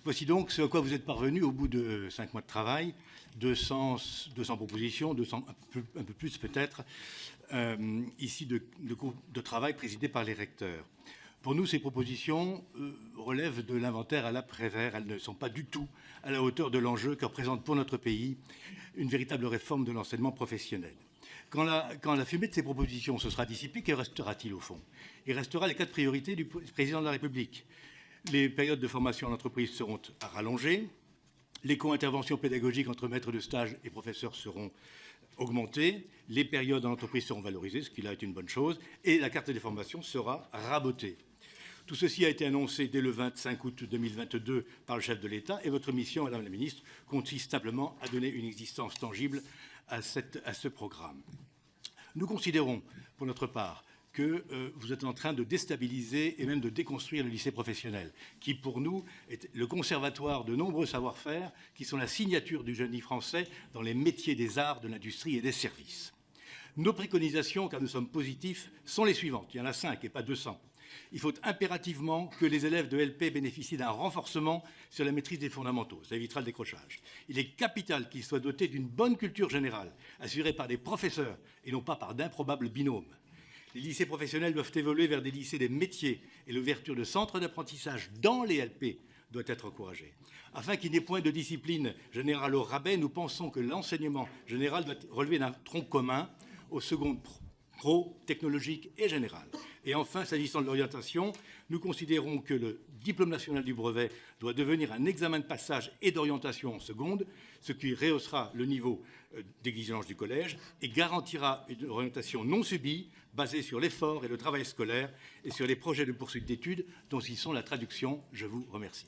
Voici donc ce à quoi vous êtes parvenu au bout de 5 mois de travail, 200 propositions, 200, un peu plus peut-être, ici de travail présidé par les recteurs. Pour nous, ces propositions relèvent de l'inventaire à la Prévert. Elles ne sont pas du tout à la hauteur de l'enjeu que représente pour notre pays une véritable réforme de l'enseignement professionnel. Quand la fumée de ces propositions se sera dissipée, que restera-t-il au fond? Il restera les 4 priorités du président de la République. Les périodes de formation en entreprise seront rallongées. Les co-interventions pédagogiques entre maîtres de stage et professeurs seront augmentées. Les périodes en entreprise seront valorisées, ce qui là est une bonne chose. Et la carte des formations sera rabotée. Tout ceci a été annoncé dès le 25 août 2022 par le chef de l'État. Et votre mission, Madame la Ministre, consiste simplement à donner une existence tangible à ce programme. Nous considérons, pour notre part, que vous êtes en train de déstabiliser et même de déconstruire le lycée professionnel, qui pour nous est le conservatoire de nombreux savoir-faire qui sont la signature du génie français dans les métiers des arts, de l'industrie et des services. Nos préconisations, car nous sommes positifs, sont les suivantes. Il y en a 5 et pas 200. Il faut impérativement que les élèves de LP bénéficient d'un renforcement sur la maîtrise des fondamentaux. Ça évitera le décrochage. Il est capital qu'ils soient dotés d'une bonne culture générale, assurée par des professeurs et non pas par d'improbables binômes. Les lycées professionnels doivent évoluer vers des lycées des métiers et l'ouverture de centres d'apprentissage dans les LP doit être encouragée. Afin qu'il n'y ait point de discipline générale au rabais, nous pensons que l'enseignement général doit relever d'un tronc commun aux secondes pro, technologique et général. Et enfin, s'agissant de l'orientation, nous considérons que le diplôme national du brevet doit devenir un examen de passage et d'orientation en seconde, ce qui rehaussera le niveau d'exigence du collège et garantira une orientation non subie, basée sur l'effort et le travail scolaire et sur les projets de poursuite d'études dont ils sont la traduction. Je vous remercie.